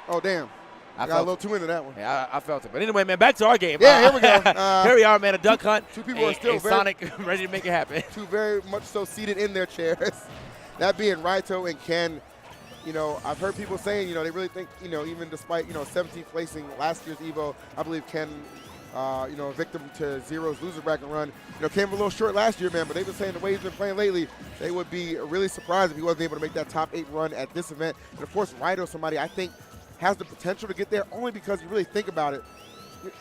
Oh, damn. I got a little too into that one. Yeah, I felt it. But anyway, man, back to our game. Yeah, here we go. Here we are, man, a duck hunt. Two people are still Sonic ready to make it happen. Two very much so seated in their chairs. That being Raito and Ken. You know, I've heard people saying, you know, they really think, you know, even despite, you know, 17th placing last year's Evo, I believe Ken, you know, victim to Zero's loser bracket run, you know, came a little short last year, man, but they've been saying the way he's been playing lately, they would be really surprised if he wasn't able to make that top 8 run at this event. And, of course, Raito, somebody I think has the potential to get there only because you really think about it.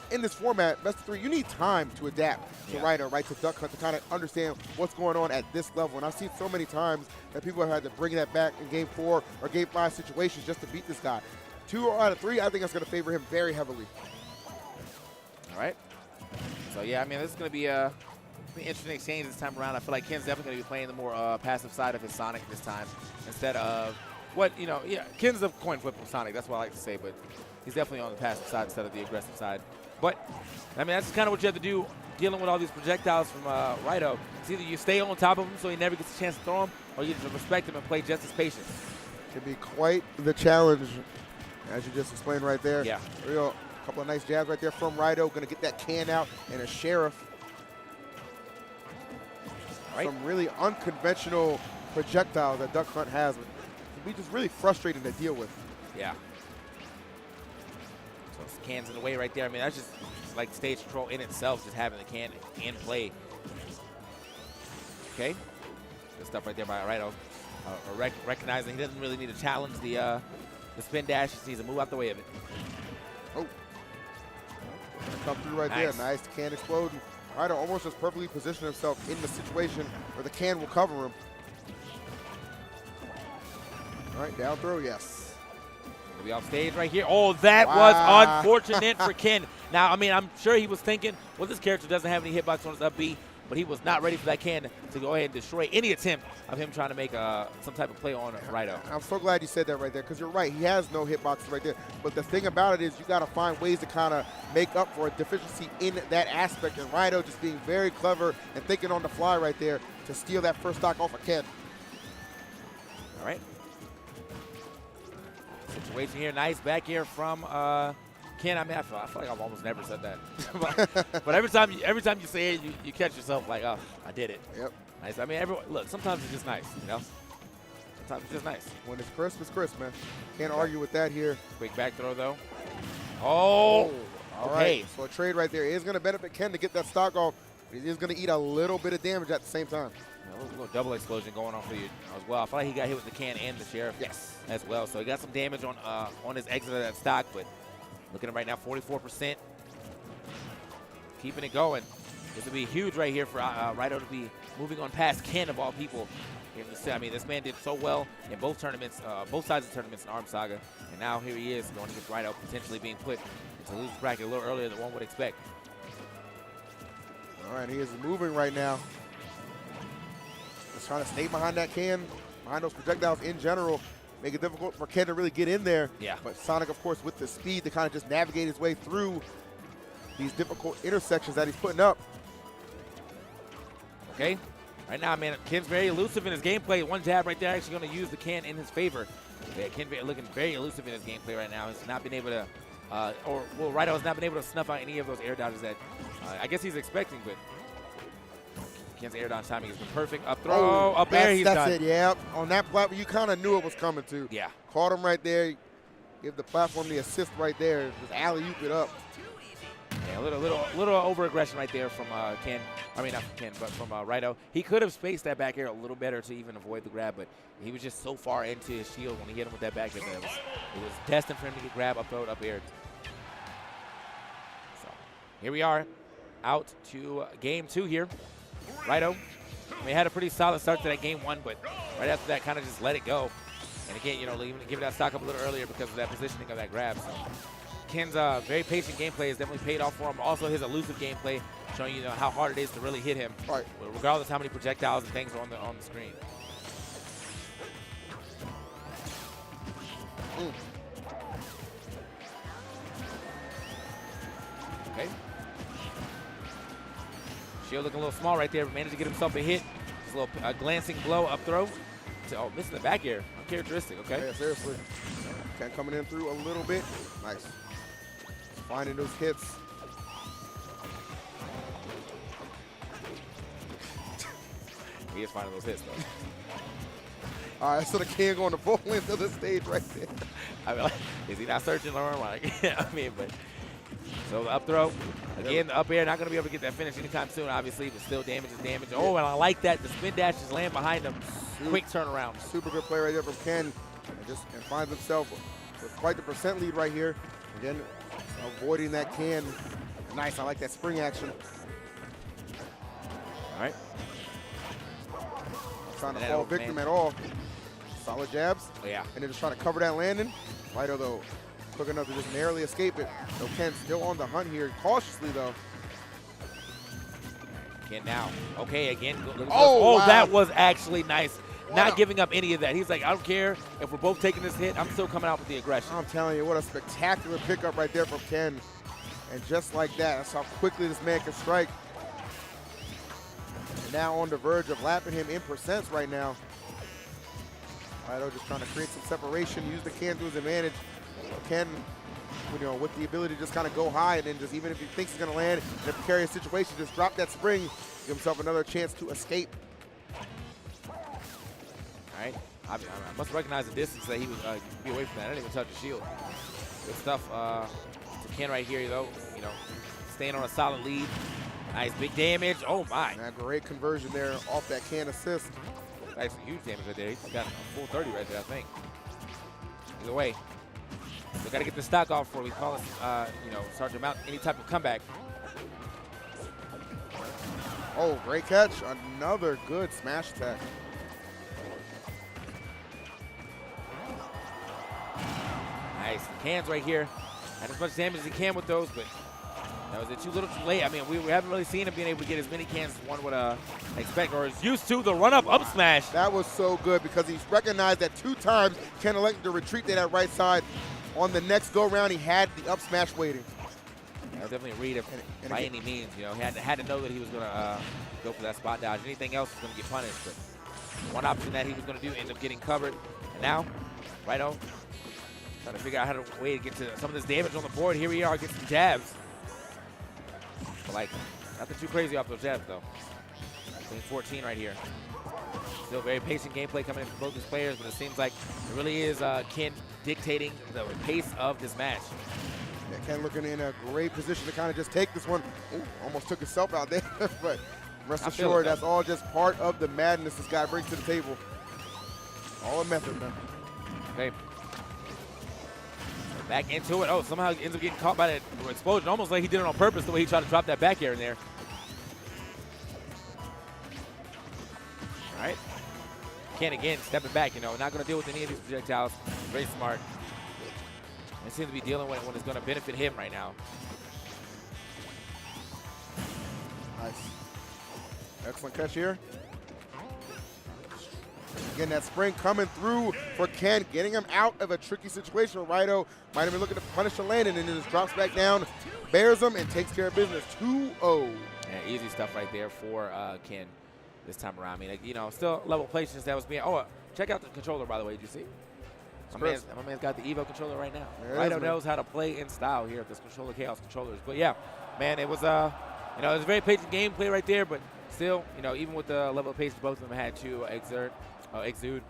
In this format, best of 3, you need time to adapt to Raito, right, to Duck Hunt, to kind of understand what's going on at this level. And I've seen so many times that people have had to bring that back in Game 4 or Game 5 situations just to beat this guy. 2 out of 3, I think that's going to favor him very heavily. All right. So, yeah, I mean, this is going to be an interesting exchange this time around. I feel like Ken's definitely going to be playing the more passive side of his Sonic this time instead of what, you know, yeah, Ken's a coin flip of Sonic. That's what I like to say, but he's definitely on the passive side instead of the aggressive side. But, I mean, that's kind of what you have to do dealing with all these projectiles from Raito. It's either you stay on top of him so he never gets a chance to throw him, or you just respect him and play just as patient. Can be quite the challenge, as you just explained right there. Yeah. Real couple of nice jabs right there from Raito. Going to get that can out and a Sheriff. Right. Some really unconventional projectiles that Duck Hunt has. It can be just really frustrating to deal with. Yeah. So can's in the way right there. I mean, that's just like stage control in itself, just having the can in play. Okay. Good stuff right there by Raito. Recognizing he doesn't really need to challenge the spin dash. He just needs to move out the way of it. Oh. Gonna come through right there. Nice can explode. Raito almost just perfectly positioned himself in the situation where the can will cover him. All right, down throw, yes. We'll be off stage right here. Oh, that was unfortunate for Ken. Now, I mean, I'm sure he was thinking, well, this character doesn't have any hitbox on his up B, but he was not ready for that can to go ahead and destroy any attempt of him trying to make some type of play on Raito. I'm so glad you said that right there, because you're right. He has no hitboxes right there. But the thing about it is you got to find ways to kind of make up for a deficiency in that aspect. And Raito just being very clever and thinking on the fly right there to steal that first stock off of Ken. All right. Situation here, nice back here from Ken. I mean, I feel like I've almost never said that, but every time you say it, you catch yourself like, oh, I did it. Yep. Nice. I mean, look, sometimes it's just nice, you know. Sometimes it's just nice. When it's crisp, man. Can't argue with that here. Quick back throw though. Oh. All right. So a trade right there is going to benefit Ken to get that stock off. But he is going to eat a little bit of damage at the same time. A little double explosion going on for you as well. I feel like he got hit with the can and the Sheriff as well. So he got some damage on his exit of that stock, but looking at right now, 44%. Keeping it going. This would be huge right here for Raito to be moving on past Ken of all people. I mean, this man did so well in both tournaments, both sides of the tournaments in Arm Saga, and now here he is going against Raito, potentially being put into the loser bracket a little earlier than one would expect. All right, he is moving right now. Just trying to stay behind that can, behind those projectiles in general, make it difficult for Ken to really get in there. Yeah. But Sonic, of course, with the speed to kind of just navigate his way through these difficult intersections that he's putting up. Okay. Right now, man, Ken's very elusive in his gameplay. One jab right there, actually going to use the can in his favor. Yeah, Ken looking very elusive in his gameplay right now. He's not been able to, Raito has not been able to snuff out any of those air dodges that I guess he's expecting, but Ken's air dodge timing has been perfect. Up throw, up air, he's done. That's it, yeah. On that platform, you kind of knew it was coming too. Yeah. Caught him right there. Give the platform the assist right there. Just alley-oop it up. Yeah, a little over-aggression right there from Ken. I mean, not from Ken, but from Raito. He could have spaced that back air a little better to even avoid the grab, but he was just so far into his shield when he hit him with that back air. It was destined for him to get grab, up throw, up air. So here we are, out to game 2 here. Raito, we had a pretty solid start to that game 1, but right after that, kind of just let it go. And again, you know, giving that stock up a little earlier because of that positioning of that grab. So Ken's very patient gameplay has definitely paid off for him. Also, his elusive gameplay, showing you know how hard it is to really hit him, regardless of how many projectiles and things are on the screen. Okay. Shield looking a little small right there, but managed to get himself a hit. Just a little glancing blow up throw. Oh, missing the back air. Uncharacteristic, okay? Yeah, seriously. Ken coming in through a little bit. Nice. Finding those hits. He is finding those hits, though. All right, so the Ken going the full length of the stage right there. I mean, like, is he not searching the arm? Like, I mean, but so the up throw. Again, the up air, not going to be able to get that finish anytime soon, obviously, but still damage is damage. Oh, and I like that. The spin dash just land behind him. Quick turnaround. Super good play right there from Ken. And finds himself with quite the percent lead right here. Again, avoiding that can. Nice, I like that spring action. All right. Not trying to fall victim at all. Solid jabs. Oh, yeah. And then just trying to cover that landing. Raito, though, quick enough to just narrowly escape it. So Ken still on the hunt here, cautiously, though. Ken now. Okay, again. Oh, wow. That was actually nice. Not giving up any of that. He's like, I don't care if we're both taking this hit. I'm still coming out with the aggression. I'm telling you, what a spectacular pickup right there from Ken. And just like that, that's how quickly this man can strike. And now on the verge of lapping him in percents right now. Raito just trying to create some separation, use the Ken to his advantage. Ken, you know, with the ability to just kind of go high and then just, even if he thinks he's going to land in a precarious situation, just drop that spring, give himself another chance to escape. All right. I must recognize the distance that he was be away from that. I didn't even touch the shield. Good stuff to Ken right here, though. You know, staying on a solid lead. Nice big damage. Oh my. And great conversion there off that Ken assist. That's huge damage right there. He's got a full 30 right there, I think. Either way, we got to get the stock off before we call it, you know, start to mount any type of comeback. Oh, great catch. Another good smash attack. Nice. Cans right here. Not as much damage as he can with those, but that was it too little too late. I mean, we haven't really seen him being able to get as many cans as one would expect or is used to. The run-up up smash. That was so good because he's recognized that 2 times Ken elected to retreat to that right side. On the next go-round, he had the up smash waiting. That was definitely a read by any means. You know, he had to know that he was going to go for that spot dodge. Anything else was going to get punished. But one option that he was going to do ended up getting covered. And now, Raito trying to figure out how to way to get to some of this damage on the board. Here we are, get some jabs. But like, nothing too crazy off those jabs though. Clean 14 right here. Still very patient gameplay coming in from both these players, but it seems like it really is Ken dictating the pace of this match. Yeah, Ken looking in a great position to kind of just take this one. Ooh, almost took himself out there, but rest assured, that's all just part of the madness this guy brings to the table. All a method, man. Okay. Back into it. Oh, somehow he ends up getting caught by that explosion. Almost like he did it on purpose, the way he tried to drop that back air in there. All right. Ken again stepping back, you know, not going to deal with any of these projectiles. Very smart. It seems to be dealing with when it's going to benefit him right now. Nice. Excellent catch here. Again, that spring coming through for Ken, getting him out of a tricky situation. Raito might have been looking to punish the landing and then just drops back down, bears him, and takes care of business. 2-0. Yeah, easy stuff right there for Ken this time around. I mean, like, you know, still level placements that was being. Oh, check out the controller, by the way. Did you see? My man's got the Evo controller right now. Raito knows how to play in style here at this Controller Chaos controllers. But yeah, man, it was you know, it was a very patient gameplay right there. But still, you know, even with the level of pace both of them had to exude.